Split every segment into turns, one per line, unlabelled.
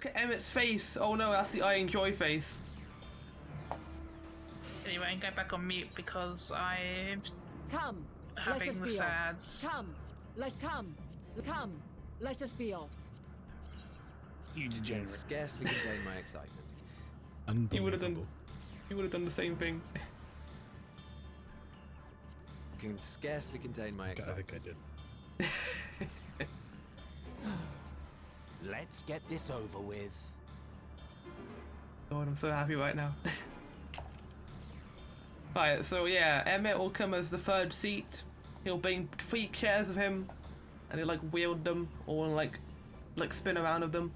Look at Emmett's face. Oh no, that's the I enjoy face.
Anyway, I'm going back on mute because I'm
Come, let
having
us
the
be
sads.
off. Come, let us be off.
You
Can
degenerate.
scarcely contain my excitement.
He would have
Unbelievable.
done the same thing.
Can scarcely contain my
I
excitement.
think I did.
Let's get this over with.
God, I'm so happy right now. Right, so yeah, Emmett will come as the third seat. He'll bring 3 chairs of him, and he'll like wield them or like spin around with them.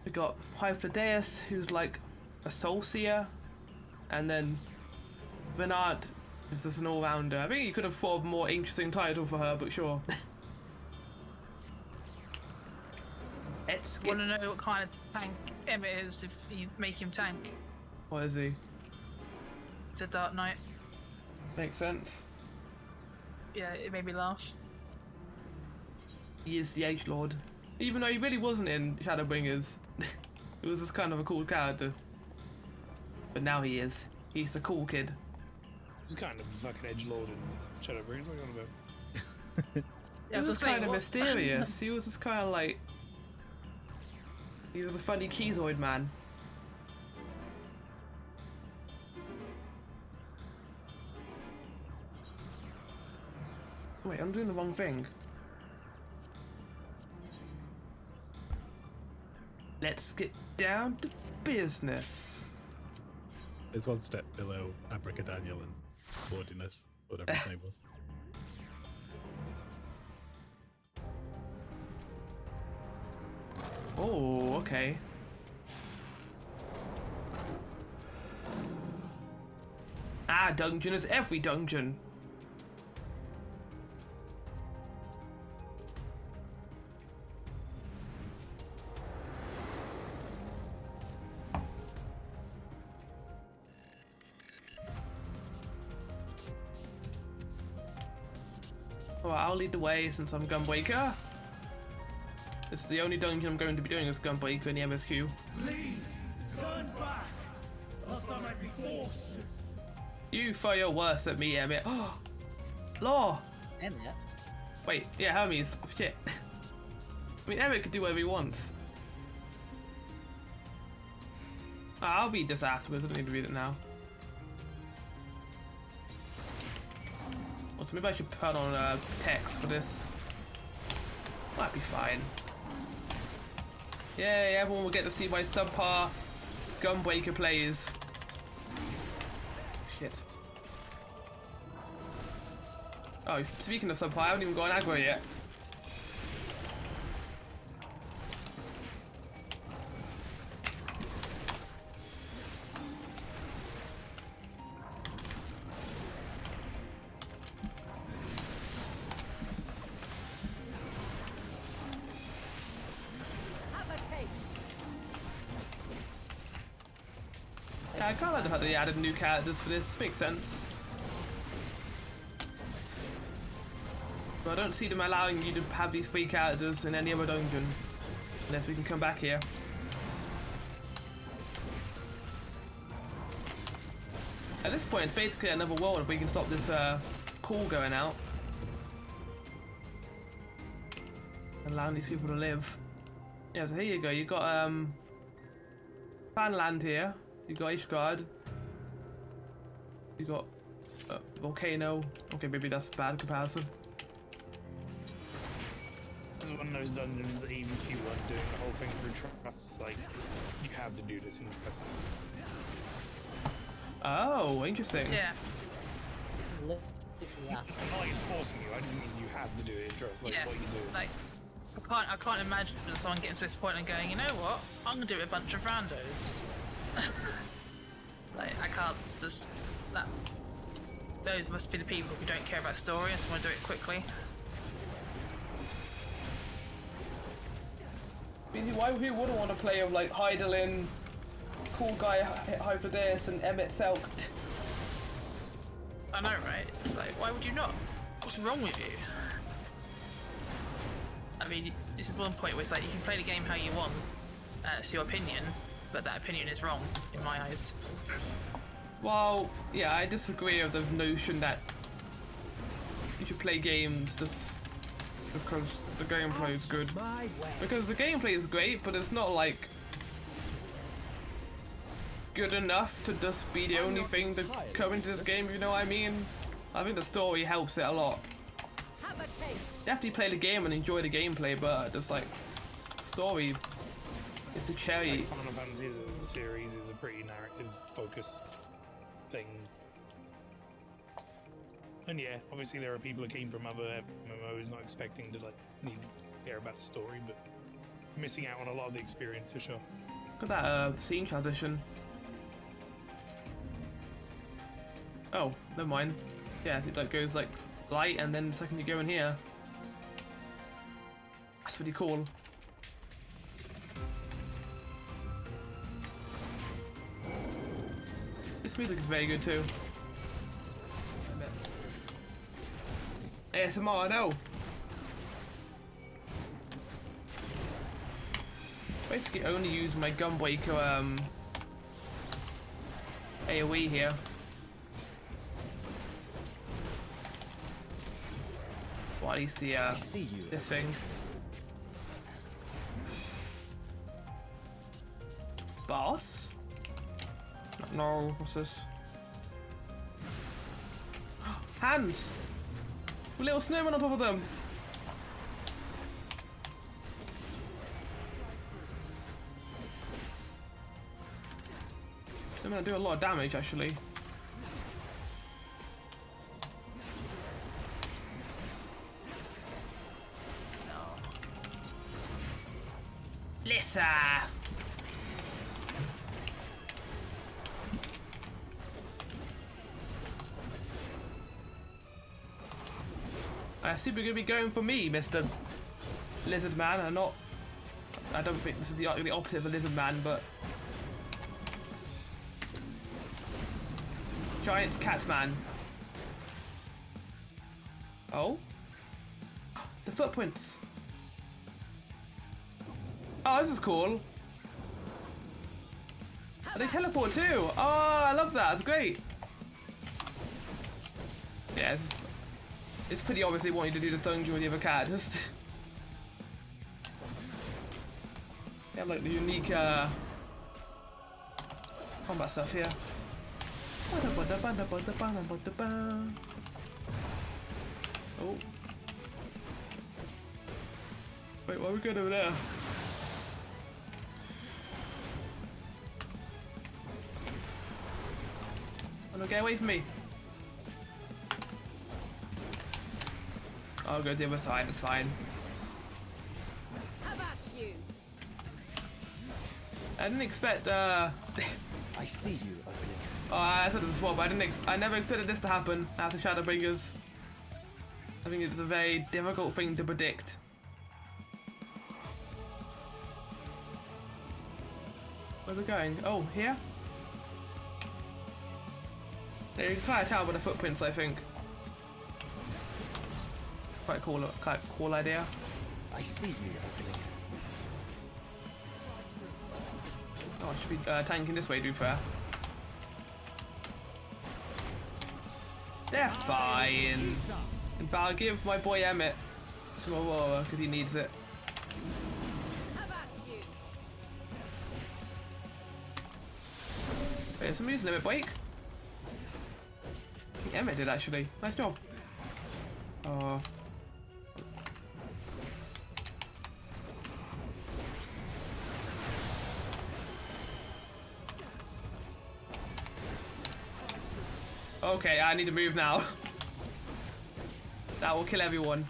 We got Hyphodeus, who's like a soul seer, and then Bernard is just an all-rounder. I think you could have thought of a more interesting title for her, but sure. Let's get...
Want to know what kind of tank Emmett is if you make him tank?
What is he?
It's a Dark Knight.
Makes sense.
Yeah, it made me laugh.
He is the H-Lord. Even though he really wasn't in Shadowbringers. He was just kind of a cool character. But now he is. He's the cool kid.
He's kind of a fucking edgelord in Shadowbringers. What are you on about?
Yeah,
He was kind of mysterious. He was just kind of like... He was a funny Keezoid man. Wait, I'm doing the wrong thing. Let's get down to business.
It's one step below Abracadaniel and Ordinus, whatever his name was.
Oh, okay. Ah, dungeon is every dungeon. Alright, I'll lead the way since I'm Gunbreaker. This is the only dungeon I'm going to be doing as Gunbreaker in the MSQ.
Please, turn back, else I might be forced to.
You throw your worst at me, Emmett. Oh, Law!
Emmett?
Wait, yeah, Hermes. Shit. I mean, Emmett could do whatever he wants. I'll read this afterwards, I don't need to read it now. Also, maybe I should put on text for this. Might be fine. Yay, everyone will get to see my subpar Gunbreaker plays. Shit. Oh, speaking of subpar, I haven't even got an aggro yet. Yeah, I can't like the fact that they added new characters for this. Makes sense. But I don't see them allowing you to have these 3 characters in any other dungeon. Unless we can come back here. At this point, it's basically another world if we can stop this call going out. Allowing these people to live. Yeah, so here you go. You got Fanland here. You got Ishgard. You got Volcano. Okay, maybe that's a bad comparison.
This is one of those dungeons that even if you weren't doing the whole thing through trusts, like, you have to do this in trust.
Oh, interesting.
Yeah.
Yeah.
Not like it's forcing you, I just mean you have to do it in trust, like
Yeah.
what you do.
Like, I can't imagine someone getting to this point and going, you know what? I'm gonna do it with a bunch of randos. Like, I can't just that. Those must be the people who don't care about story and just want to do it quickly.
I mean, who wouldn't want to play of like Heidelin, Cool Guy Hyphodeus, and Emmett Selk?
I know, right? It's like, why would you not? What's wrong with you? I mean, this is one point where it's like you can play the game how you want, it's your opinion, but that opinion is wrong in my eyes.
Well, yeah, I disagree with the notion that you should play games just because the gameplay is good. Because the gameplay is great, but it's not like good enough to just be the only thing to come into this game, you know what I mean? I think the story helps it a lot.
Have a taste.
You have to play the game and enjoy the gameplay, but just like story is the cherry.
Like Final Fantasy as a series is a pretty narrative-focused thing. And yeah, obviously there are people who came from other MMOs not expecting to like need to care about the story, but missing out on a lot of the experience for sure.
Look at that scene transition. Oh, never mind. Yeah, it like goes like light and then the second you go in here. That's pretty cool. This music is very good too. ASMR, I know. Basically only use my Gunbreaker AoE here. Well, at least the
I see you.
this thing. Boss? No, what's this? Hands! With little snowmen on top of them! So I'm gonna do a lot of damage actually. Lissa! I assume you're gonna be going for me, Mr. Lizard Man, and not. I don't think this is the opposite of a lizard man, but. Giant cat man. Oh? The footprints. Oh, this is cool. Oh, they teleport too. Oh, I love that. It's great. Yeah, it's pretty obvious they want you to do this dungeon with the other cat. Just they have like the unique combat stuff here. Oh. Wait, what are we going over there? Oh no, get away from me. I'll go to the other side, it's fine.
How about you?
I didn't expect,
I see you over there.
oh, I said this before, but I never expected this to happen after Shadowbringers. I think it's a very difficult thing to predict. Where are we going? Oh, here? Yeah, you can kind of tell by the footprints, I think. Quite cool idea.
I see you over there.
Oh, I should be tanking this way, to be fair. They're fine. In fact, I'll give my boy Emmett some Aurora because he needs it.
How about you?
Wait, somebody using Emmett Blake? I think Emmett did actually. Nice job. Oh. Okay, I need to move now. That will kill everyone.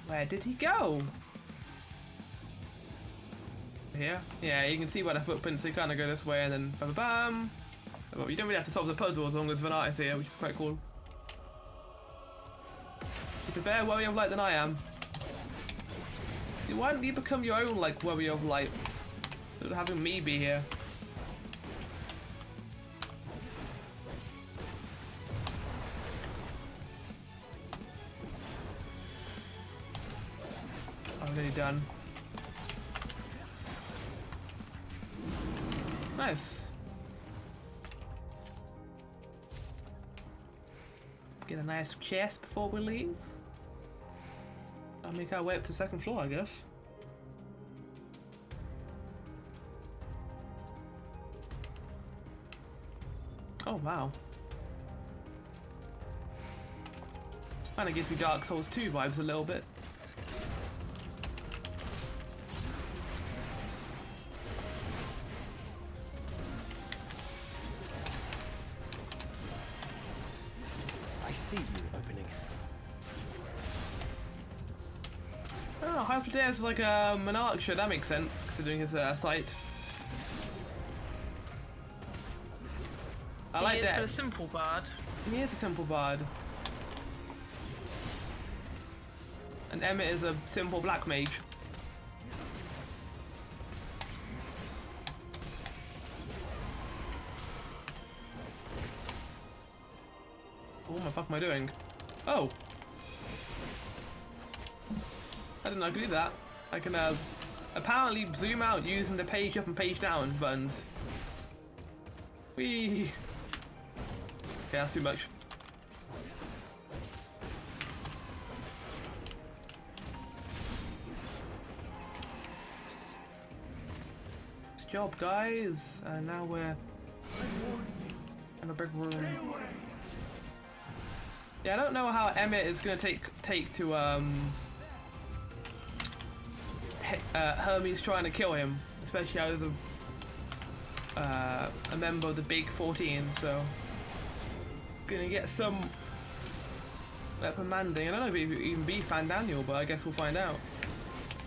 Where did he go? Here? Yeah, you can see where the footprints, they kind of go this way and then bam bam. Well, you don't really have to solve the puzzle as long as an artist here, which is quite cool. He's a better warrior of light than I am. Why don't you become your own, like, warrior of light? Instead of having me be here. I'm nearly done. Nice. Get a nice chest before we leave. I'll make our way up to the second floor, I guess. Oh wow. Kinda gives me Dark Souls 2 vibes a little bit.
I see you opening.
Oh, Hyperdeus is like an archer, that makes sense, considering his sight. I like
He is
that.
but a simple bard.
He is a simple bard. And Emmett is a simple black mage. What the fuck am I doing? Oh! I didn't know I could do that. I can apparently zoom out using the page up and page down buttons. Whee! Okay, that's too much. Nice job, guys. And now we're in a big room. Yeah, I don't know how Emmett is gonna take to Hermes trying to kill him, especially as a member of the Big 14. So gonna get some reprimanding. I don't know if it would even be Fan Daniel, but I guess we'll find out.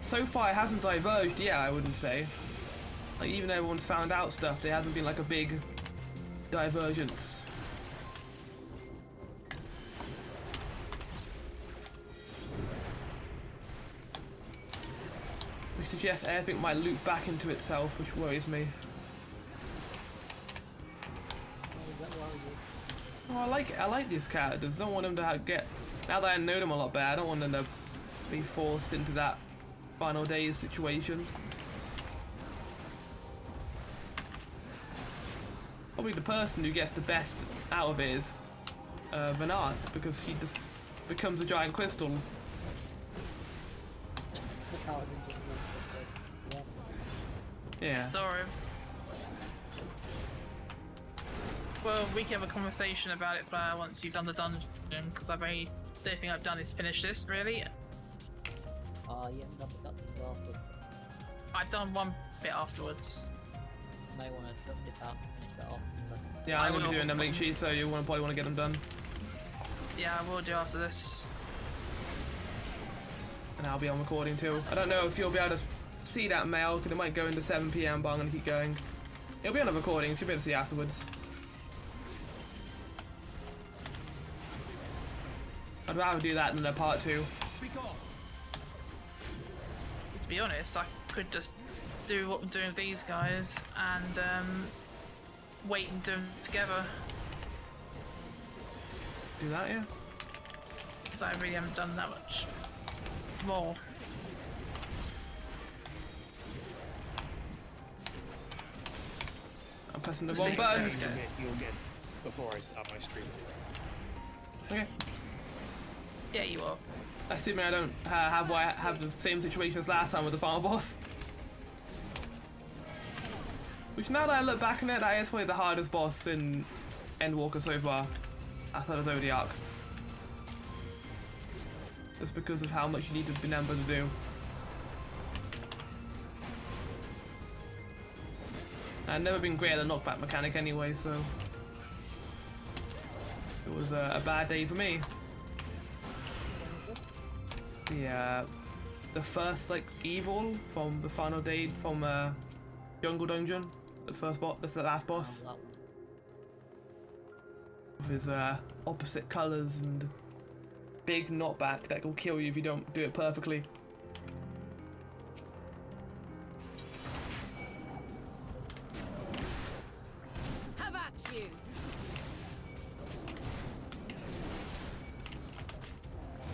So far, it hasn't diverged yet. I wouldn't say. Like even though everyone's found out stuff, there hasn't been like a big divergence. We suggest everything might loop back into itself, which worries me. Oh, I like these characters. Don't want them to get. Now that I know them a lot better, I don't want them to be forced into that final days situation. Probably the person who gets the best out of it is Vanart, because he just becomes a giant crystal. Yeah.
Sorry. Well, we can have a conversation about it once you've done the dungeon, because the only thing I've done is finish this, really.
You haven't done the cutscenes after.
I've done one bit afterwards.
You may want to dip out, finish that off.
Yeah, I'm
I
gonna be
will.
doing them link sheets, so you probably want to get them done.
Yeah, I will do after this.
And I'll be on recording too. I don't know if you'll be able to see that mail, because it might go into 7 PM, but I'm gonna keep going. It'll be on the recording, so you'll be able to see afterwards. I'd rather do that than a part 2.
To be honest, I could just do what I'm doing with these guys and wait and do them together,
Do that, yeah?
because I really haven't done that much more.
I'm pressing the
See,
wrong buttons.
so-
You'll get before I start my stream.
Okay.
Yeah, you are.
Assuming I don't have the same situation as last time with the final boss. Which, now that I look back on it, that is probably the hardest boss in Endwalker so far. Outside of Zodiac. Just because of how much you need to be able to do. I've never been great at the knockback mechanic anyway, so it was a bad day for me. The first like evil from the final day from Jungle Dungeon, the first boss, that's the last boss. With his opposite colours and big knockback that will kill you if you don't do it perfectly.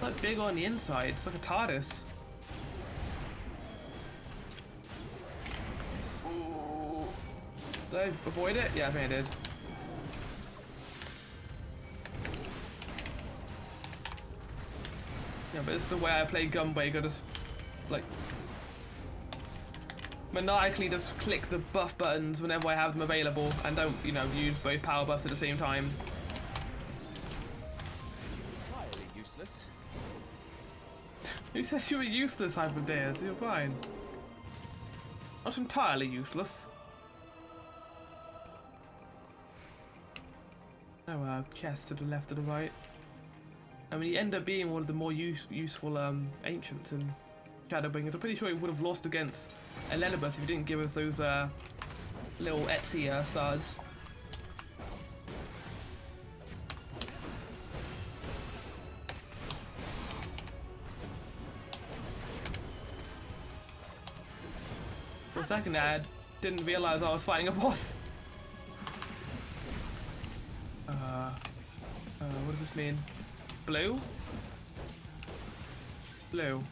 like big on the inside. It's like a TARDIS. Did I avoid it? Yeah, I think I did. Yeah, but it's the way I play Gunbreaker. Just like maniacally just click the buff buttons whenever I have them available and don't, you know, use both power buffs at the same time.
Entirely useless.
Who says you were useless, Hyperdeus? You're fine. Not entirely useless. Oh, chest to the left or the right. I mean, he ended up being one of the more useful ancients in Shadowbringers. I'm pretty sure he would have lost against Elenibus if he didn't give us those little Etsy stars. For a second I didn't realise I was fighting a boss. What does this mean? Blue? Blue.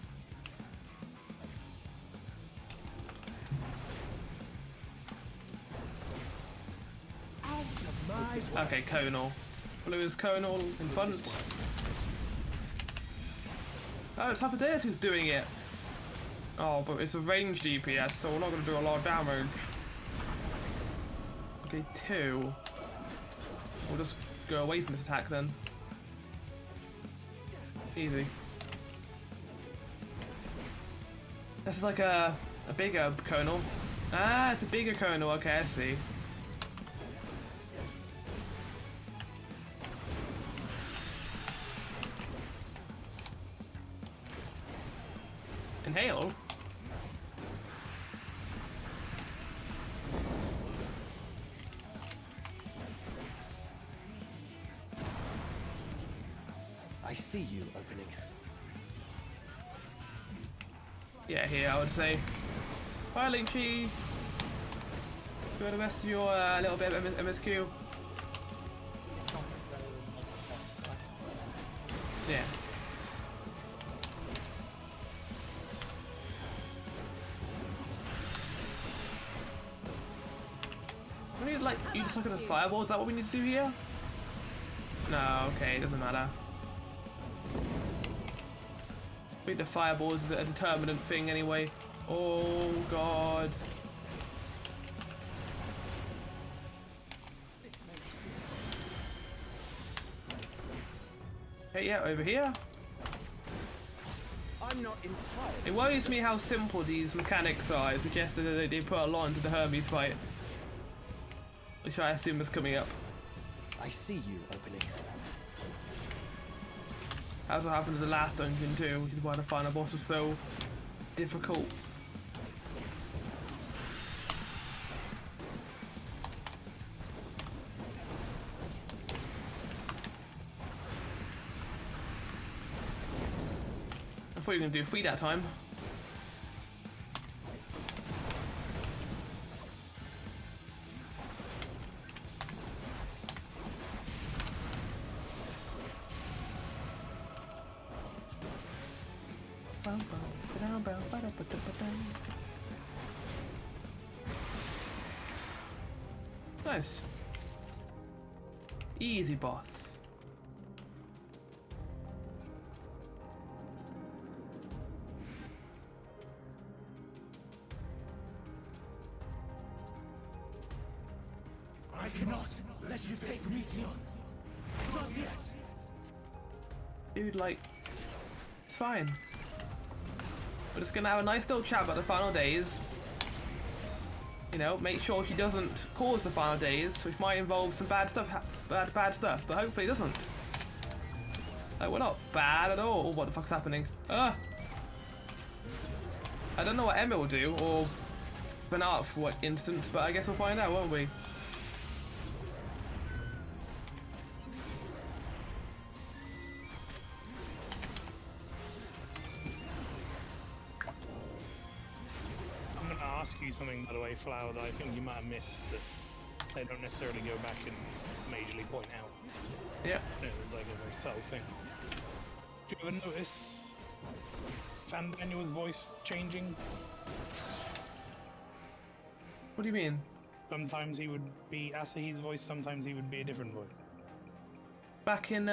Okay, Conal. Blue is Conal in front. Oh, it's Hyperdeus who's doing it. Oh, but it's a ranged DPS, so we're not going to do a lot of damage. Okay, 2. We'll just go away from this attack then. Easy. This is like a bigger Conal. Ah, it's a bigger Conal. Okay, I see. Inhale.
I see you opening.
Yeah, here I would say. Bye, Linktree. Do the rest of your little bit of MSQ. Yeah. We need like you just look at the fireball. Is that what we need to do here? No, okay, it doesn't matter. I think the fireball is a determinant thing anyway. Oh god. Hey, yeah, over here.
I'm not entirely.
It worries me how simple these mechanics are. I suggested that they put a lot into the Hermes fight, which I assume is coming up.
I see you opening.
That's what happened to the last dungeon too, which is why the final boss was so difficult. I thought you were going to do 3 that time. Nice. Easy boss.
I cannot let you take Meteon. Not yet.
Dude, like, it's fine. We're just gonna have a nice little chat about the final days. You know, make sure she doesn't cause the final days, which might involve some bad stuff, bad stuff, but hopefully it doesn't. Like, we're not bad at all. What the fuck's happening? I don't know what Emma will do, or Bernard for what instance, but I guess we'll find out, won't we?
I'm going to ask you something, by the way, Flower, that I think you might have missed, that they don't necessarily go back and majorly point out.
Yeah.
It was like a very subtle thing. you ever notice Fandaniel's voice changing?
What do you mean?
Sometimes he would be Asahi's voice, sometimes he would be a different voice.
Back in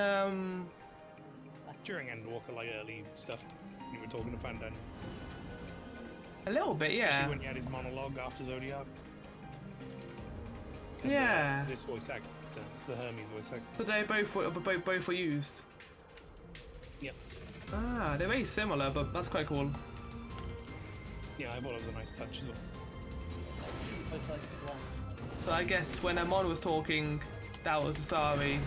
During Endwalker, like early stuff, when you were talking to Fandaniel.
a little bit,
Especially
yeah.
when he had his monologue after Zodiac. 'Cause,
Yeah.
it's this voice actor. It's the Hermes voice actor.
So they both were used.
Yep.
Ah, they're very similar, but that's quite cool.
Yeah, I thought it was a nice touch as well.
Looks like one.
So I guess when Amon was talking, that was Asari,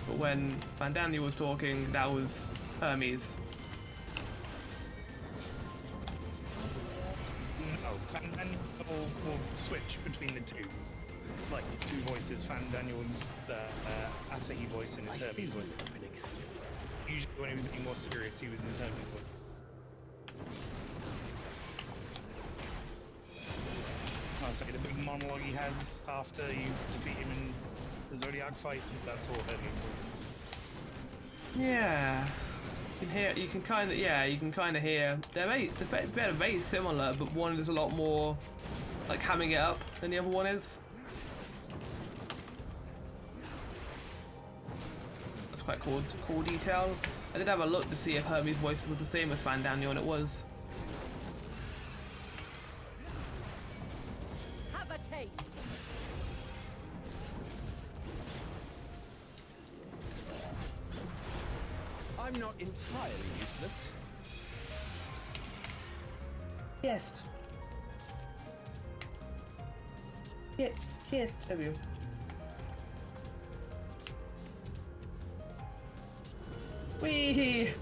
but when Van Daniel was talking, that was Hermes.
No, Fandaniel will switch between the two. Like, two voices. Fandaniel's the Asahi voice and
I
his
see
Hermes
you
voice.
opening.
Usually when he was being more serious, he was his Hermes voice. I'll say the big monologue he has after you defeat him in the Zodiac fight, that's all Hermes voice.
Yeah. You can hear. You can kind of. Yeah, you can kind of hear. They're very similar, but one is a lot more like hamming it up than the other one is. That's quite cool detail. I did have a look to see if Hermes' voice was the same as Van Daniel, and it was.
Have a taste.
I'm not entirely useless.
Yes. Yes. There we go. Whee!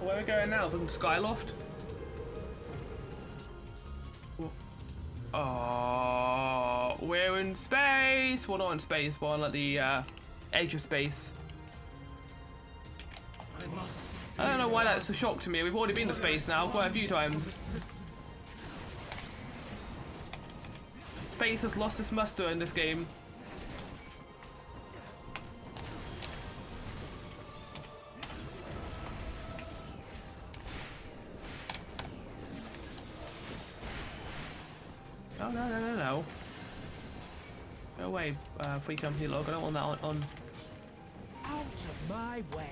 Where are we going now? From Skyloft? Oh, we're in space! Well, not in space, but on like the edge of space. I don't know why that's a shock to me. We've already been to space now quite a few times. Space has lost its muster in this game. Oh, no. Go away, free company log. I don't want that on.
Out of my way.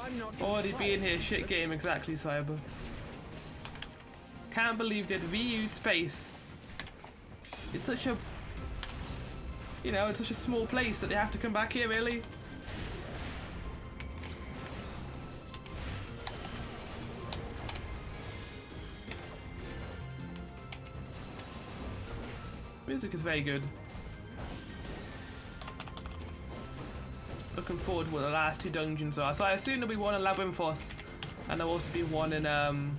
I'm not
Already
entirely
being here, shit
useless.
game, exactly, Cyber. Can't believe they'd reuse space. It's such a... You know, it's such a small place that they have to come back here, really. Music is very good. Looking forward to what the last two dungeons are. So I assume there'll be one in Labyrinthos, and there'll also be one in oh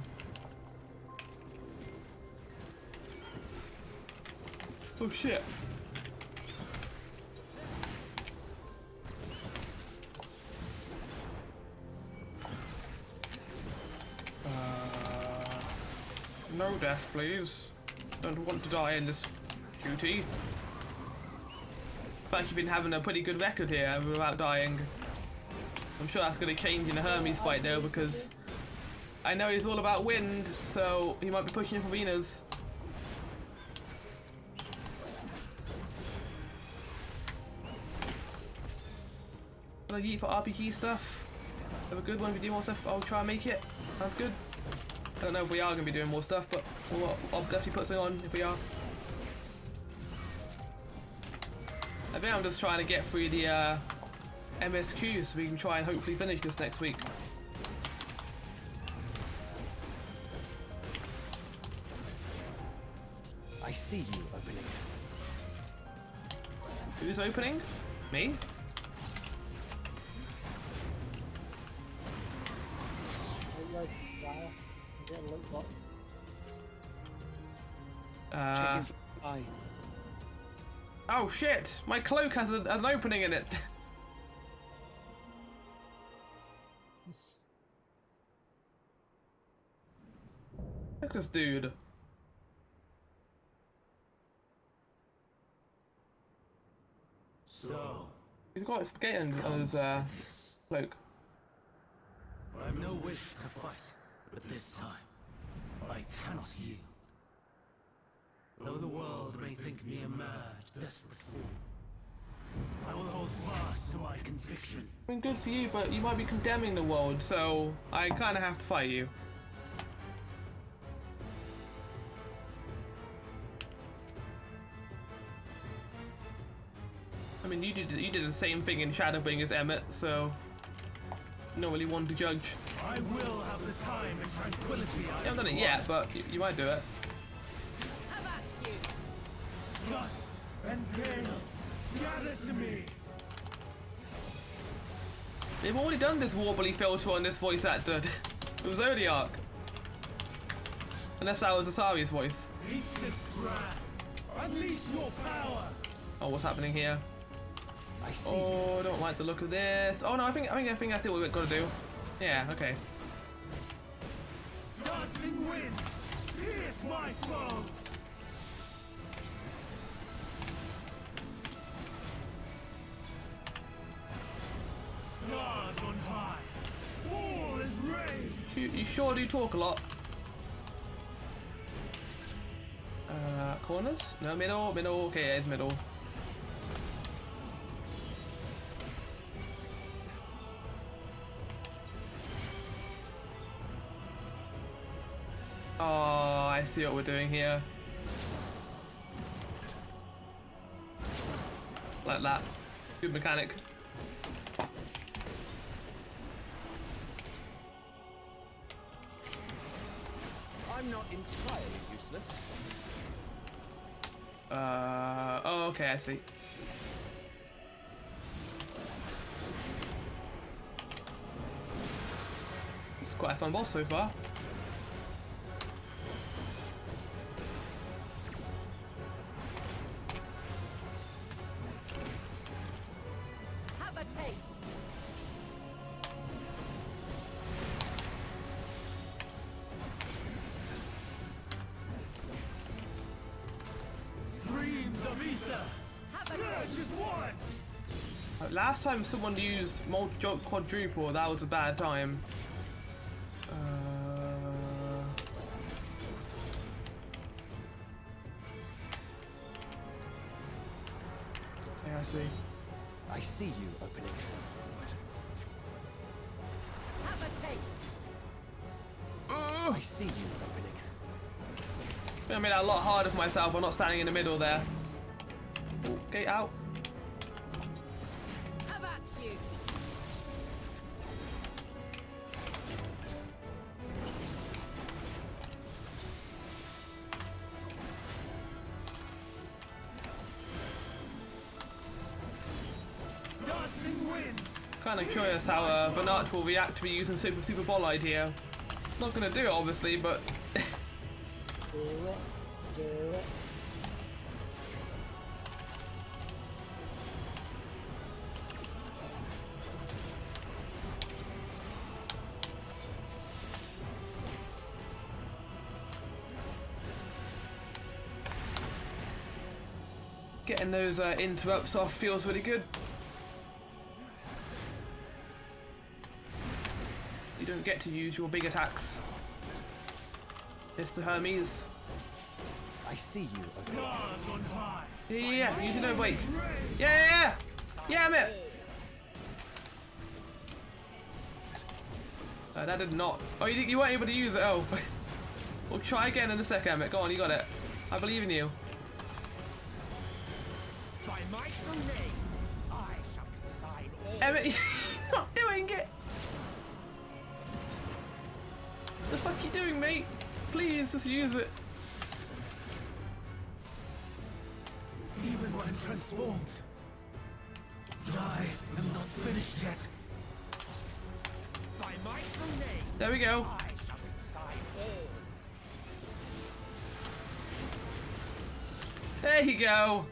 shit. No death, please. Don't want to die in this duty. In fact, you've been having a pretty good record here without dying. I'm sure that's going to change in the Hermes fight though, because I know he's all about wind, so he might be pushing you for Venus. Gonna yeet for RPG stuff. Have a good one if you do more stuff. I'll try and make it. Sounds good. I don't know if we are going to be doing more stuff, but I'll definitely put something on if we are. I think I'm just trying to get through the MSQ so we can try and hopefully finish this next week.
I see you opening.
Who's opening? Me?
Reload flower. Is it a loot box?
Checking for the eye.
Oh shit! My cloak has an opening in it! Look at this dude.
So,
He's got spaghetti on his cloak.
I've no wish to fight, but this time, I cannot yield. Though the world may think me a mad, desperate fool, I will hold fast to my conviction.
I mean, good for you, but you might be condemning the world, so I kind of have to fight you. I mean, you did the same thing in Shadowbring as Emmett, so not really one to judge.
I will have the time and tranquility.
You haven't done it yet, but you might do it.
Have at you.
Dust and gale, gather to me.
They've already done this warbly filter on this voice actor. It was Zodiac. Unless that was Asari's voice.
Ancient brand, unleash your power.
Oh, what's happening here?
I see.
Oh, I don't like the look of this. Oh no, I think I see what we've got to do. Yeah, okay.
Dancing winds, pierce my foes. Stars on high, all is rage.
You sure do talk a lot. Corners? No, middle. Okay, yeah, it's middle. Oh, I see what we're doing here. Like that. Good mechanic.
I'm not entirely useless.
Oh, okay, I see. This is quite a fun boss so far.
Have a taste.
Streams of ether,
Have a
surge
taste.
as one.
Last time someone used quadruple, that was a bad time. Yeah, I see.
I see you opening.
Have a taste.
I see you opening.
I made it a lot harder for myself by not standing in the middle there. Oh, gate out.
Have at you.
Dancing winds,
Kind of curious how Vanart will react to me using Super Ball idea. Not gonna do it, obviously, but
Do it. Do it.
getting those interrupts off feels really good. You don't get to use your big attacks, Mr. Hermes.
I see you opening.
stars on high.
Yeah, use it, no wait. Yeah! Yeah, I'm it! That did not. Oh, you weren't able to use it. Oh. We'll try again in a sec, Emmett. Go on, you got it. I believe in you.
By my name, I shall consign all.
Emmett, you're not doing it! The fuck are you doing, mate? Please, just use it.
Even when transformed. But I am not finished yet. By my name,
There we go.
I shall consign all.
There you go.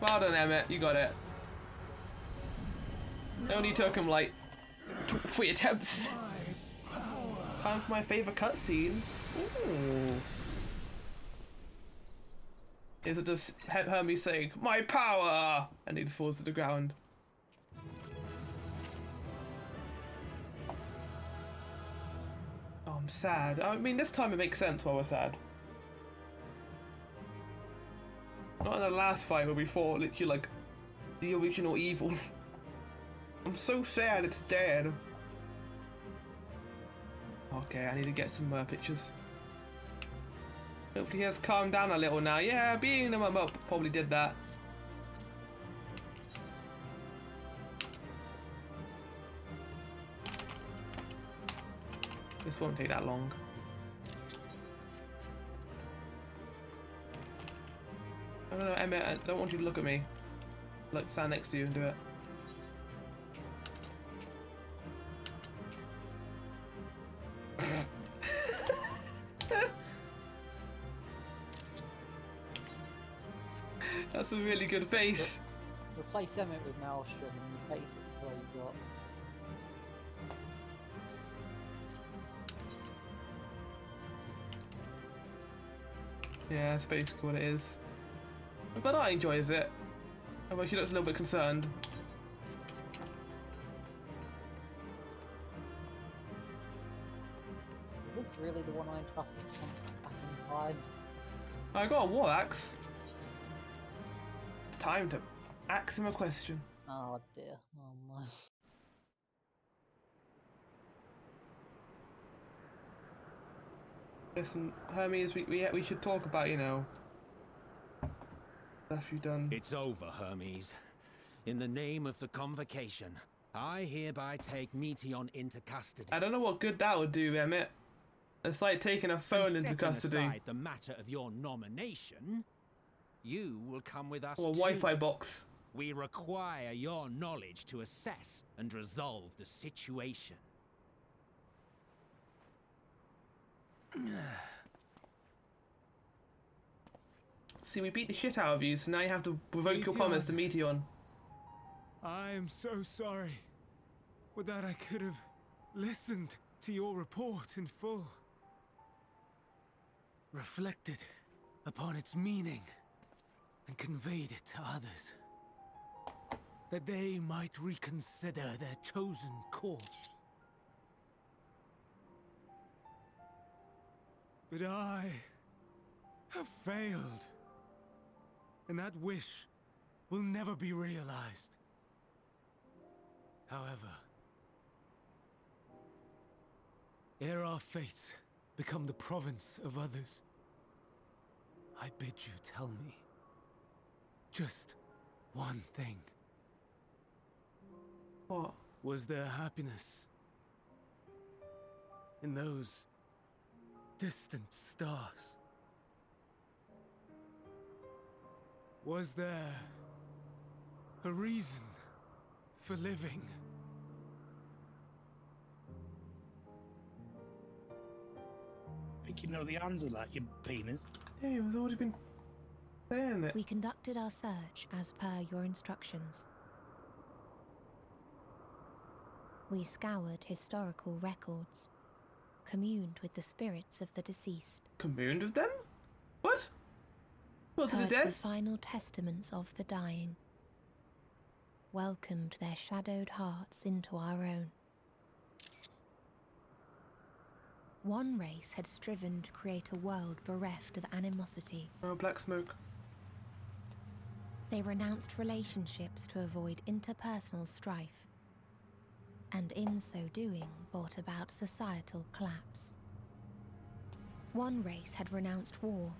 Well done, Emmett. You got it. It only took him like 3 attempts. Time for my favourite cutscene. Ooh. Is it just Hermes saying, "My power," and he just falls to the ground? Oh, I'm sad. I mean, this time it makes sense why we're sad. Not in the last fight where we fought literally like the original evil. I'm so sad it's dead. Okay, I need to get some pictures. Hopefully he has calmed down a little now. Yeah, beating them up probably did that. This won't take that long. I don't know, Emmett, I don't want you to look at me. Like, stand next to you and do it. That's a really good face.
Replace Emmett with Maelstrom and replace what you got.
Yeah, that's basically what it is. But I enjoys it. Although she looks a little bit concerned.
Is this really the one I entrusted from back in time?
I got a war axe. It's time to ask him a question.
Oh dear. Oh my.
Listen, Hermes, we should talk about, you know, stuff you've done.
It's over, Hermes. In the name of the Convocation, I hereby take Meteon into custody.
I don't know what good that would do, Emmett. It's like taking a phone into custody.
Setting aside the matter of your nomination, you will come with us
Or a
too.
Wi-Fi box.
We require your knowledge to assess and resolve the situation.
See, we beat the shit out of you, so now you have to revoke your promise to Meteon.
I am so sorry. Would that I could have listened to your report in full. Reflected upon its meaning and conveyed it to others. That they might reconsider their chosen course. But I have failed. And that wish will never be realized. However, ere our fates become the province of others, I bid you tell me just one thing.
What?
Was there happiness in those distant stars? Was there a reason for living?
I think you know the answer to that, you penis.
Yeah, he's already been saying it.
We conducted our search as per your instructions. We scoured historical records, communed with the spirits of the deceased.
Communed with them? What? What, to the
Heard
dead?
the final testaments of the dying. Welcomed their shadowed hearts into our own. One race had striven to create a world bereft of animosity.
Oh, black smoke.
They renounced relationships to avoid interpersonal strife, and in so doing brought about societal collapse. One race had renounced war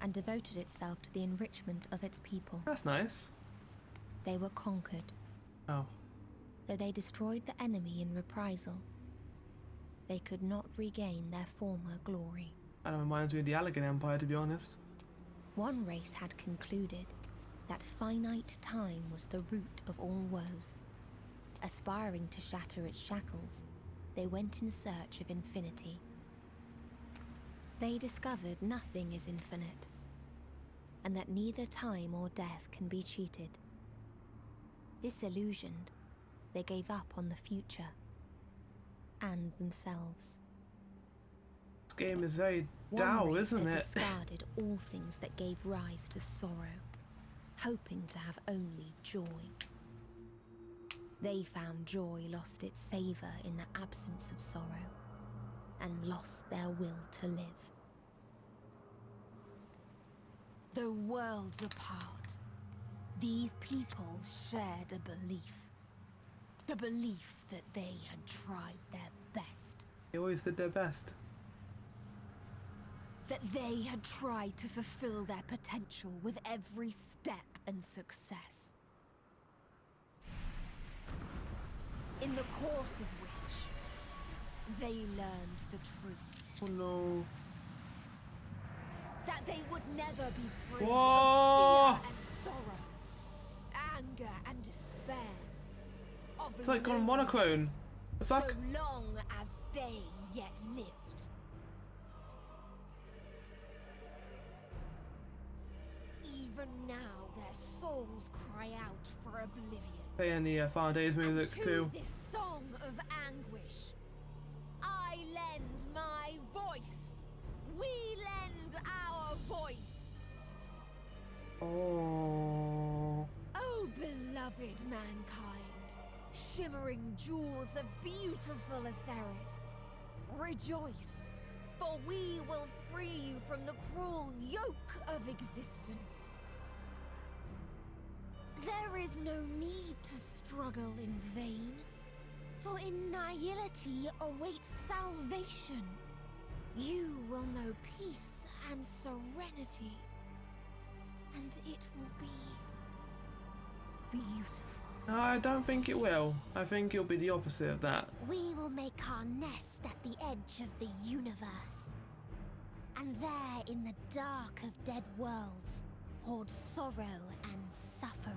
and devoted itself to the enrichment of its people.
That's nice.
They were conquered.
Oh.
Though they destroyed the enemy in reprisal, they could not regain their former glory.
That reminds me of the Allegan Empire, to be honest.
One race had concluded that finite time was the root of all woes. Aspiring to shatter its shackles, they went in search of infinity. They discovered nothing is infinite, and that neither time or death can be cheated. Disillusioned, they gave up on the future and themselves.
This game is very
One
dour,
race
isn't
had
it?
discarded all things that gave rise to sorrow, hoping to have only joy. They found joy lost its savor in the absence of sorrow, and lost their will to live. Though worlds apart, these peoples shared a belief. The belief that they had tried their best.
They always did their best.
That they had tried to fulfill their potential with every step and success. In the course of which, they learned the truth.
Oh no.
That they would never be free
Whoa!
of fear and sorrow, anger and despair. Of
It's like on monochrome. The
so
fuck?
long as they yet lived. Even now, their souls cry out for oblivion.
Playing the Far Days music
And to
too.
this song of anguish, I lend my voice. We lend our voice.
Oh.
Oh, beloved mankind, shimmering jewels of beautiful Etheris, rejoice, for we will free you from the cruel yoke of existence. There is no need to struggle in vain, for in nihility awaits salvation. You will know peace and serenity, and it will be beautiful.
No, I don't think it will. I think it'll be the opposite of that.
We will make our nest at the edge of the universe, and there in the dark of dead worlds hoard sorrow and suffering.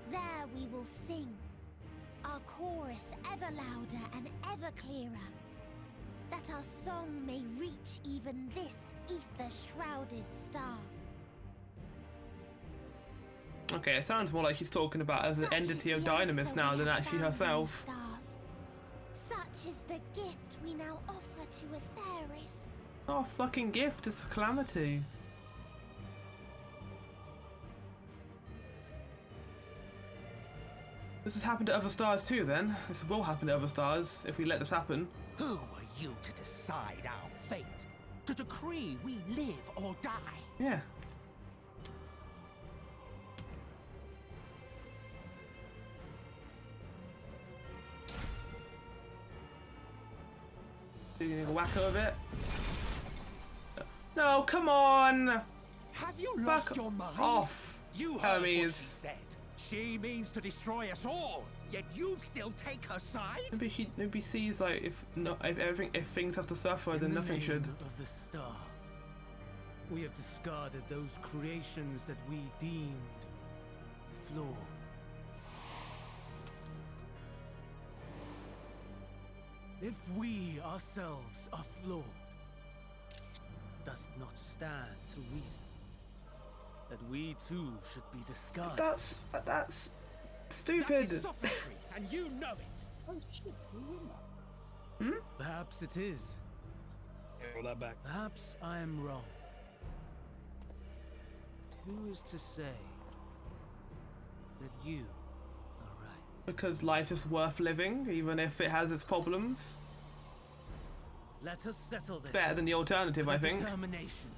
There we will sing, our chorus ever louder and ever clearer, that our song may reach even this ether-shrouded star.
Okay, it sounds more like he's talking about as an
Such
entity
is
of
the
Dynamis
answer
now
we
than
have
actually
found in the
herself.
stars. Such is the gift we now offer to Etheris.
Oh, fucking gift, it's a calamity. This has happened to other stars too then. This will happen to other stars if we let this happen.
Who are you to decide our fate? To decree we live or die?
Yeah. Do you need a whack of it? No, come on!
Have you lost
Fuck
your mind?
off,
You heard what she
Hermes.
said. She means to destroy us all, yet you'd still take her side?
Maybe sees like if things have to suffer, then nothing should.
Of the star, we have discarded those creations that we deemed flawed. If we ourselves are flawed, does not stand to reason that we too should be discarded.
That's
That
stupid.
is sophistry, and you know it.
Oh shit, who won that?
Perhaps it is.
Yeah, roll that back.
Perhaps I am wrong. Who is to say that you are right?
Because life is worth living, even if it has its problems.
Let us settle this.
Better than the alternative,
with
I think.
Determination.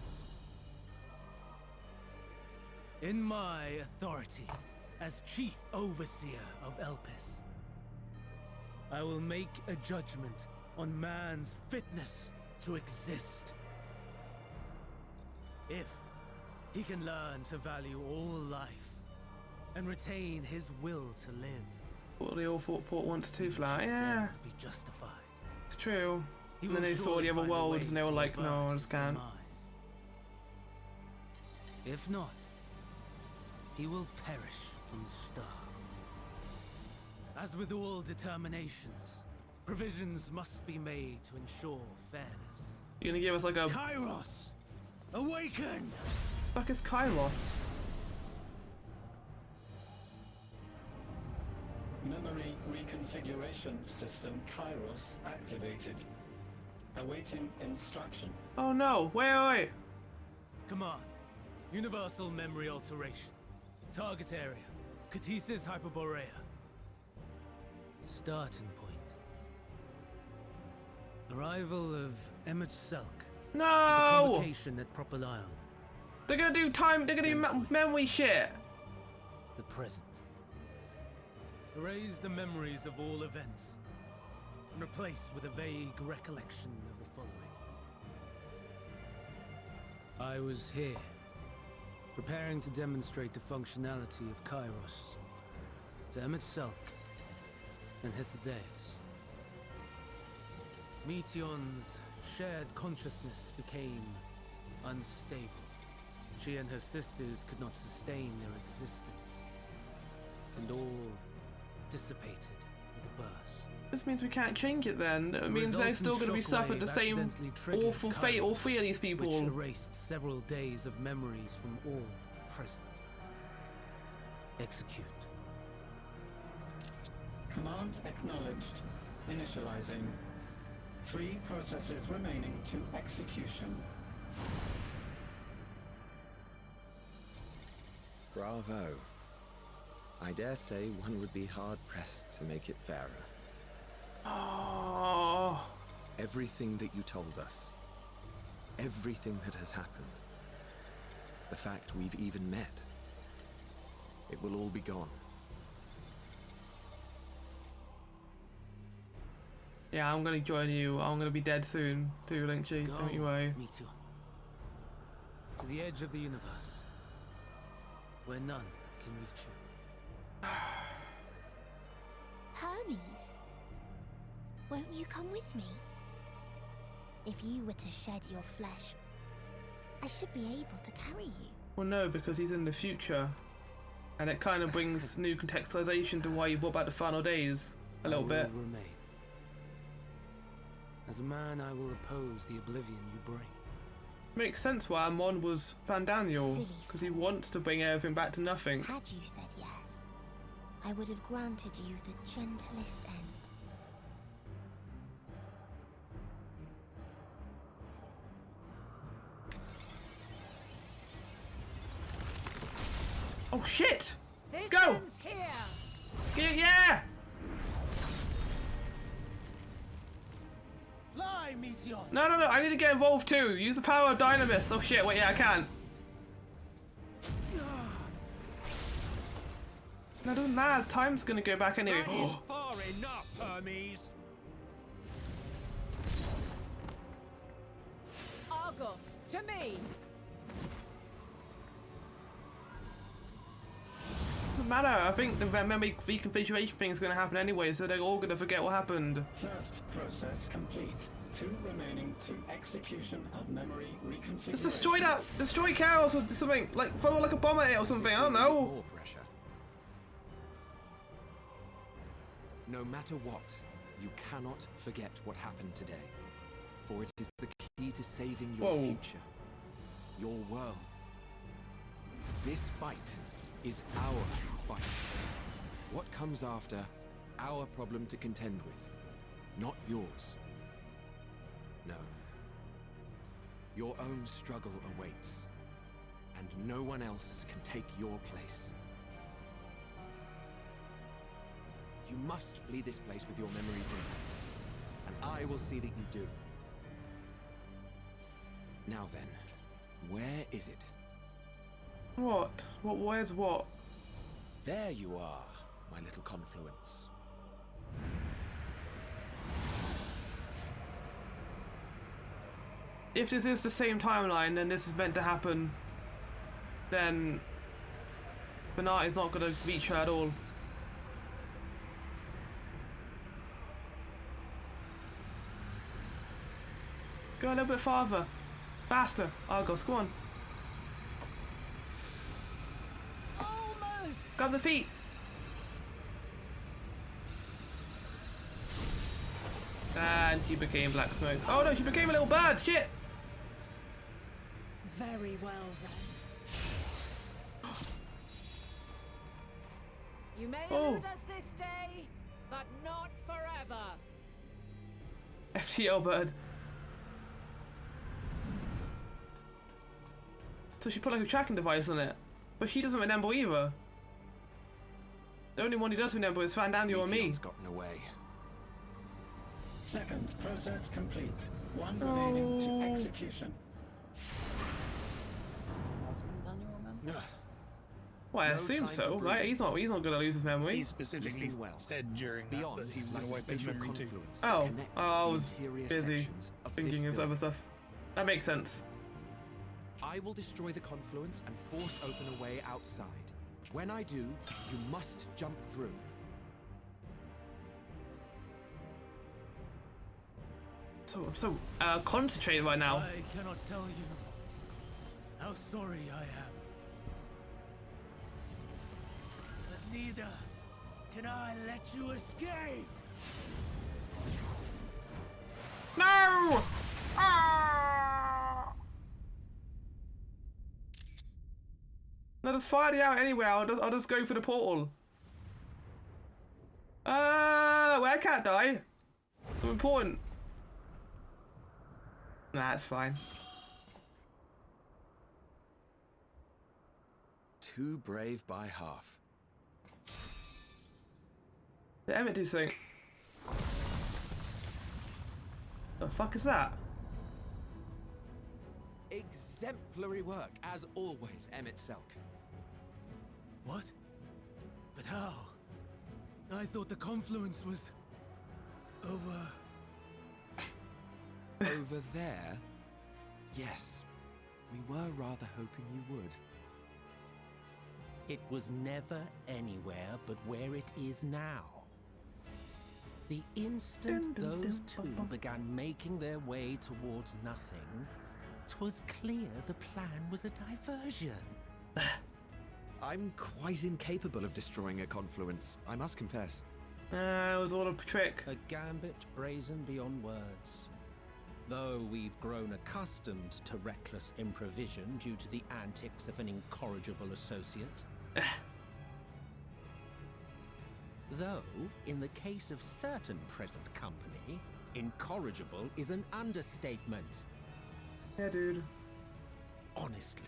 In my authority as Chief Overseer of Elpis, I will make a judgment on man's fitness to exist. If he can learn to value all life and retain his will to live,
What they all thought wants to fly.
shall
Yeah,
to be justified.
it's true.
He
And then
will
they saw
surely
the other
find a
worlds
way
and they were
to
like, no,
avert
I
his
just can't.
demise. If not, he will perish from the start. As with all determinations, provisions must be made to ensure fairness.
You're gonna give us like a
Kairos, awaken!
fuck is Kairos?
Memory reconfiguration system Kairos activated. Awaiting instruction.
Oh no! Wait.
Command, universal memory alteration. Target area, Catesis Hyperborea. Starting point, Arrival of Emmett Selk. The
No!
convocation at Propylion.
They're gonna do time. They're gonna do memory shit.
The present. Erase the memories of all events and replace with a vague recollection of the following. I was here, preparing to demonstrate the functionality of Kairos to Emmett Selk and Hitherdays. Meteon's shared consciousness became unstable. She and her sisters could not sustain their existence, and all dissipated with a burst.
This means we can't change it then. It means they're
resultant
still going to be suffered the
shockwave
same
accidentally triggered
awful fate, all three of these
Which
people.
erased several days of memories from all present. Execute.
Command acknowledged. Initializing. 3 processes remaining to execution.
Bravo. I dare say one would be hard-pressed to make it fairer.
Oh.
Everything that you told us, everything that has happened, the fact we've even met, it will all be gone.
Yeah, I'm gonna join you. I'm gonna be dead soon too, Lynchie.
Go,
Anyway.
Meteor. To the edge of the universe, where none can reach you.
Hermes, won't you come with me? If you were to shed your flesh, I should be able to carry you.
Well, no, because he's in the future, and it kind of brings new contextualization to why you brought back the final days a little bit.
I will remain. As a man, I will oppose the oblivion you bring.
Makes sense why Amon was Van Daniel,
Silly
because he wants to bring everything back to nothing.
Had you said yes, I would have granted you the gentlest end.
Oh shit!
This
Go!
ends here.
Yeah!
Fly, Meteor!
No, I need to get involved too. Use the power of Dynamis. Oh shit, wait, yeah, I can. No, it doesn't matter. Time's gonna go back anyway.
That is far enough, Hermes.
Argos, to me.
Doesn't matter. I think the memory reconfiguration thing is gonna happen anyway, so they're all gonna forget what happened.
First process complete. 2 remaining to execution of memory reconfiguration.
Let's destroy cows or something. Like throw like a bomb at it or something. I don't know.
More pressure. No matter what, you cannot forget what happened today, for it is the key to saving your future, your world. This fight is our fight. What comes after, our problem to contend with, not yours. No. Your own struggle awaits, and no one else can take your place. You must flee this place with your memories intact, and I will see that you do. Now then, where is it?
What? Where's what?
There you are, my little confluence.
If this is the same timeline, then this is meant to happen. Then Bernard is not gonna reach her at all. Go a little bit farther. Faster. Argos, go on.
Almost.
Grab the feet. And she became black smoke. Oh no, she became a little bird. Shit.
Very well then. You may elude us this day, but not forever.
FTL bird. So she put like a tracking device on it. But she doesn't remember either. The only one who does remember is Van Daniel and me.
Meteon's gotten away.
Second process complete. One remaining to execution.
Last one, Daniel, remember?
Well, I
No
assume
time for
so, right?
brooding.
He's not gonna lose his memory.
He specifically
Listen well.
said during that
Beyond
that he was going
lies
to
a
wipe his
spatial
memory too.
confluence that
Oh,
connects
I
the
was
interior
busy
sections of
thinking
this
of other
building.
stuff. That makes sense.
I will destroy the confluence and force open a way outside. When I do, you must jump through.
So I'm so concentrated right now.
I cannot tell you how sorry I am. But neither can I let you escape!
No! Ah! No, just fire it out anyway. I'll just go for the portal. Well, I can't die. I'm important. Nah, it's fine.
Too brave by half.
Did Emmett do something? The fuck is that?
Exemplary work, as always, Emmett Selk.
What? But how? I thought the confluence was over.
Over there? Yes. We were rather hoping you would.
It was never anywhere but where it is now. The instant those two began making their way towards nothing, 'twas clear the plan was a diversion.
I'm quite incapable of destroying a confluence, I must confess.
It was all a trick.
A gambit brazen beyond words. Though we've grown accustomed to reckless improvision due to the antics of an incorrigible associate. Though, in the case of certain present company, incorrigible is an understatement.
Yeah, dude.
Honestly,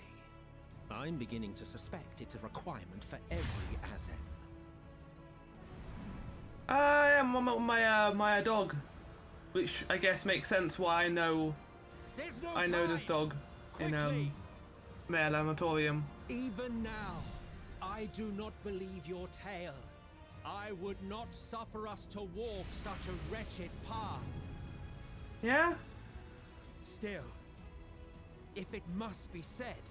I'm beginning to suspect it's a requirement for every Azen.
Yeah, my dog, which I guess makes sense why I know this dog in Male Amatorium.
Even now, I do not believe your tale. I would not suffer us to walk such a wretched path.
Yeah?
Still, if it must be said,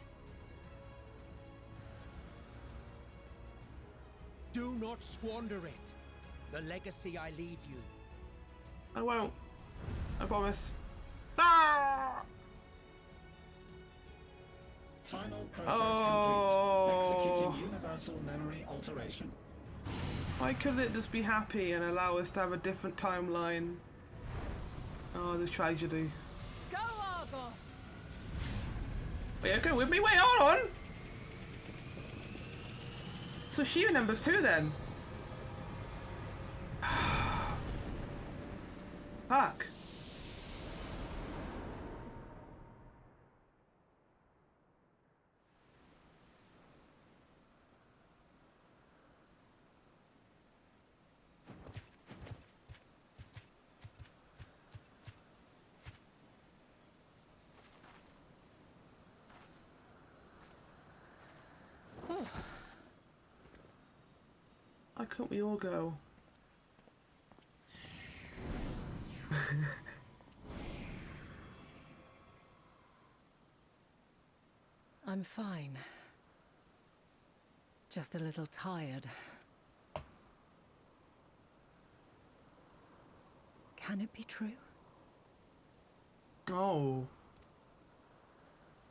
do not squander it. The legacy I leave you.
I won't. I promise. Ah!
Final process complete. Executing universal memory alteration.
Why couldn't it just be happy and allow us to have a different timeline? Oh, the tragedy.
Go Argos!
Wait, okay, with me? Wait, hold on! So she remembers too then? Fuck. Why couldn't we all go?
I'm fine. Just a little tired. Can it be true?
Oh.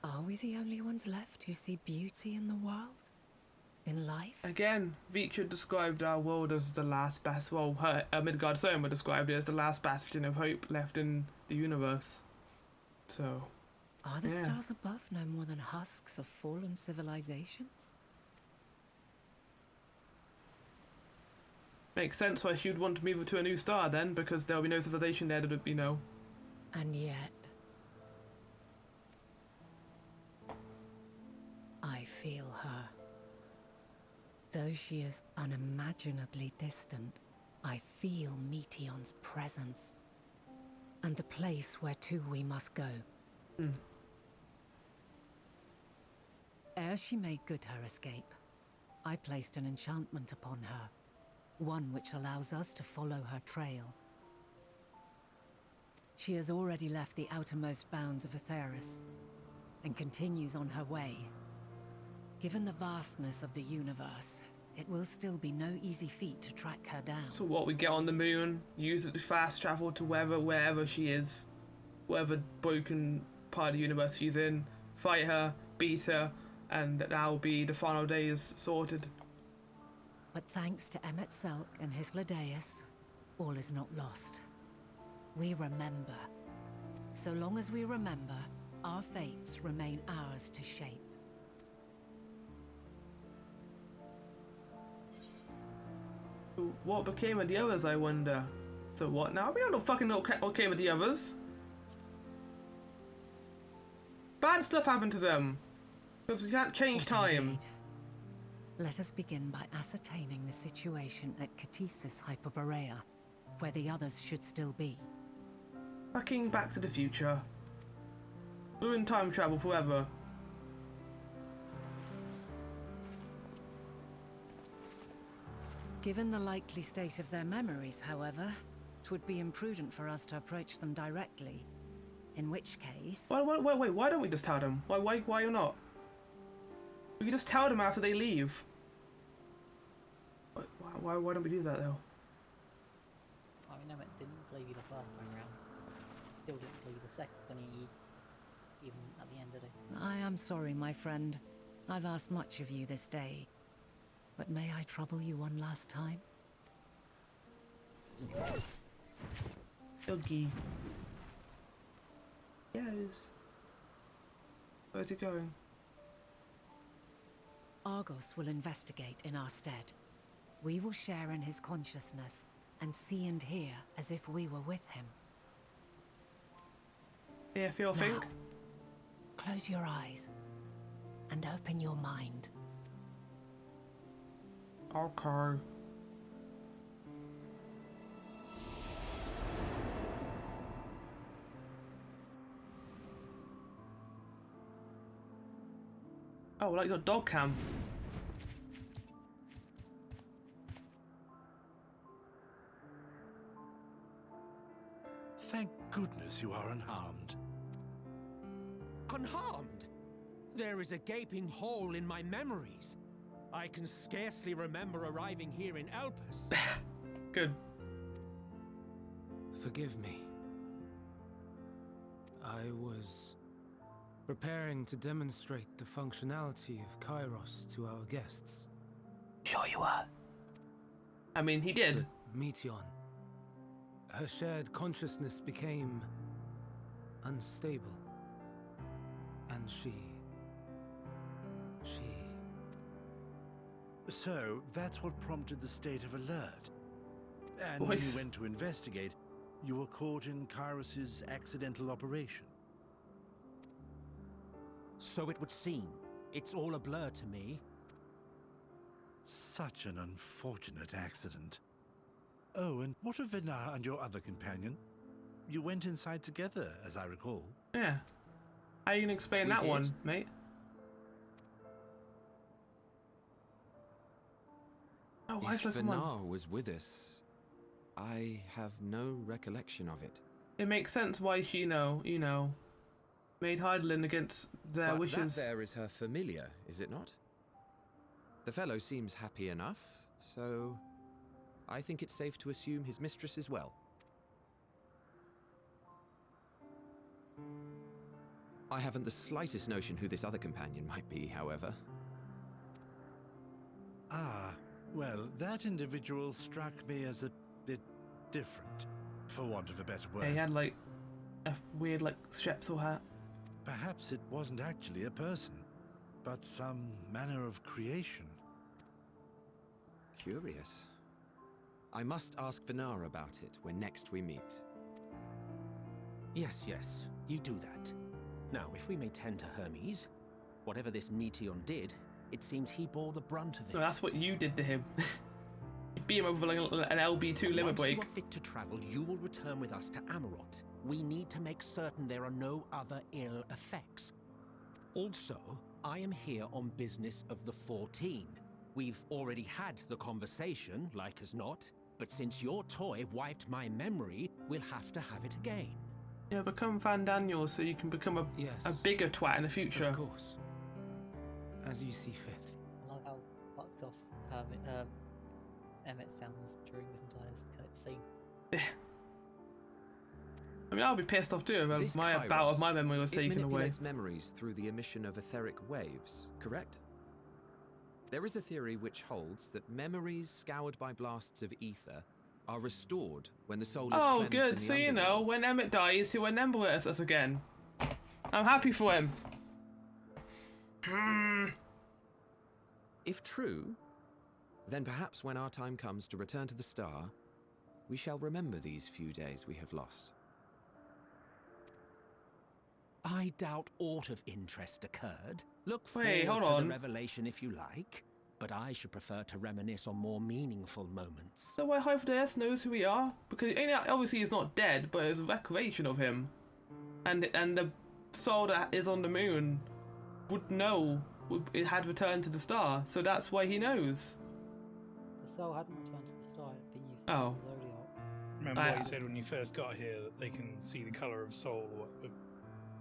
Are we the only ones left who see beauty in the world? In life?
Again, Vitra described our world as the last bastion. Well, her Midgard Soma described it as the last bastion of hope left in the universe. So,
Are the
yeah.
stars above no more than husks of fallen civilizations?
Makes sense why she would want to move to a new star then, because there'll be no civilization there to, you know.
And yet, I feel her. Though she is unimaginably distant, I feel Meteion's presence.
and the place where to we must go. Ere she made good her escape, I placed an enchantment upon her, one which allows us to follow her trail. She has already left the outermost bounds of Aetheris, and continues on her way. Given the vastness of the universe, it will still be no easy feat to track her down.
So what, we get on the moon, use it to fast travel to wherever she is, whatever broken part of the universe she's in, fight her, beat her, and that'll be the final days sorted.
But thanks to Emmet Selk and Hythlodaeus, all is not lost. We remember. So long as we remember, our fates remain ours to shape.
What became of the others, I wonder? So what now? We don't fucking know what came of the others. Bad stuff happened to them. Because we can't change time.
Indeed. Let us begin by ascertaining the situation at Catesis Hyperborea, where the others should still be.
Fucking Back to the Future. Ruin time travel forever.
Given the likely state of their memories, however, it would be imprudent for us to approach them directly. In which case...
Wait, why don't we just tell them? Why not? We can just tell them after they leave. Why don't we do that, though?
I mean, Emmet didn't believe you the first time round. He still didn't believe you the second when he... even at the end of it.
I am sorry, my friend. I've asked much of you this day. But may I trouble you one last time?
Doggy. Yes. Where's it going?
Argos will investigate in our stead. We will share in his consciousness and see and hear as if we were with him.
Yeah, feel think.
Close your eyes and open your mind.
Okay. Oh, like your dog cam.
Thank goodness you are unharmed.
Unharmed? There is a gaping hole in my memories. I can scarcely remember arriving here in Elpis.
Good.
Forgive me. I was preparing to demonstrate the functionality of Kairos to our guests.
Sure you were. I mean, he did.
But Meteon. Her shared consciousness became unstable. And she...
So, that's what prompted the state of alert. And when you went to investigate, you were caught in Kairos's accidental operation.
So it would seem. It's all a blur to me.
Such an unfortunate accident. Oh, and what of Vinar and your other companion? You went inside together, as I recall.
Yeah. How are you gonna explain that one, mate? Oh,
if Vinar was with us, I have no recollection of it.
It makes sense why she, you know, made Heidelin against their wishes.
That there is her familiar, is it not? The fellow seems happy enough, so I think it's safe to assume his mistress as well. I haven't the slightest notion who this other companion might be, however.
Ah, well, that individual struck me as a bit different, for want of a better word.
Yeah, he had like a weird Strepsil hat.
Perhaps it wasn't actually a person, but some manner of creation.
Curious. I must ask Vinar about it when next we meet.
Yes, you do that. Now, if we may tend to Hermes, whatever this Meteon did, it seems he bore the brunt of it.
No, that's what you did to him. You beat him over like an LB2 limit break.
Once you are fit to travel, you will return with us to Amarot. We need to make certain there are no other ill effects. Also, I am here on business of the 14. We've already had the conversation, like as not, but since your toy wiped my memory, we'll have to have it again.
Yeah, become Van Daniel so you can become a bigger twat in the future.
Of course. As you see fit.
I love how fucked off Emmett sounds during this entire scene.
I mean, I'll be pissed off too if my bout of my memory was taken away.
It manipulates memories through the emission of etheric waves, correct? There is a theory which holds that memories scoured by blasts of ether are restored when the soul is cleansed in
good.
the
So, you
underworld.
know, when Emmett dies, he will remember us again. I'm happy for him.
If true, then perhaps when our time comes to return to the star, we shall remember these few days we have lost.
I doubt aught of interest occurred. Look
Wait,
forward
hold
to
on.
the revelation if you like, but I should prefer to reminisce on more meaningful moments.
So why Hyperdeus knows who we are? Because obviously he's not dead, but there's a recollection of him. And the soul that is on the moon would know it had returned to the star, so that's why he knows.
The soul hadn't returned to the star, it had been used to
Oh.
the Zodiac.
Remember what you said when you first got here, that they can see the colour of soul, or whatever,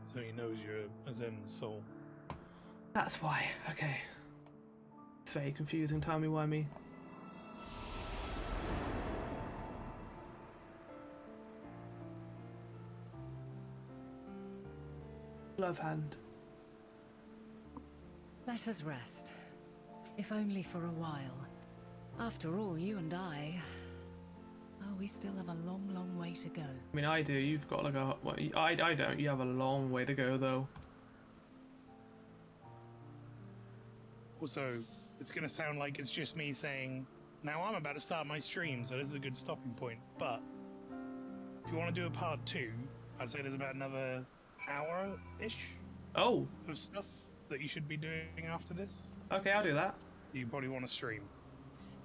so he knows you're a Zen soul.
That's why. Okay. It's very confusing. Tell me why me. Love hand.
Let us rest. If only for a while. After all, you and I... Oh, we still have a long, long way to go.
I mean, I do. You've got like a... Well, I don't. You have a long way to go, though.
Also, it's going to sound like it's just me saying, now I'm about to start my stream, so this is a good stopping point. But if you want to do a part 2, I'd say there's about another hour-ish
of
stuff that you should be doing after this.
Okay, I'll do that.
You probably want to stream.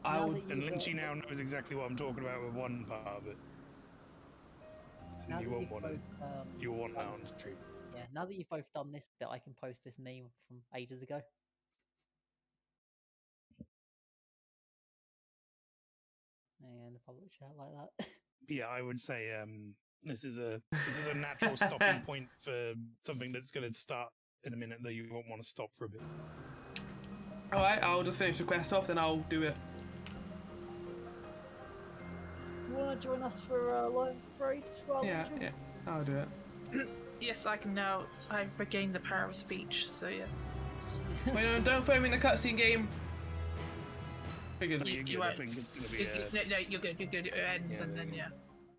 And
Lynchy now knows exactly what I'm talking about with one part of it. And you won't want to. You'll want that on stream.
Yeah, now that you've both done this bit, I can post this meme from ages ago. Yeah, in the public chat like that.
Yeah, I would say this is a natural stopping point for something that's going to start in a minute that you won't want to stop for a bit.
Alright, I'll just finish the quest off, then I'll do it.
Do you want to join us for Alliance Parades?
Yeah, I'll do it.
Yes, I can now. I've regained the power of speech, so yes.
Wait, no, don't throw me in the cutscene game.
You
I think it's going to be
no, you're good. You're good. And then yeah.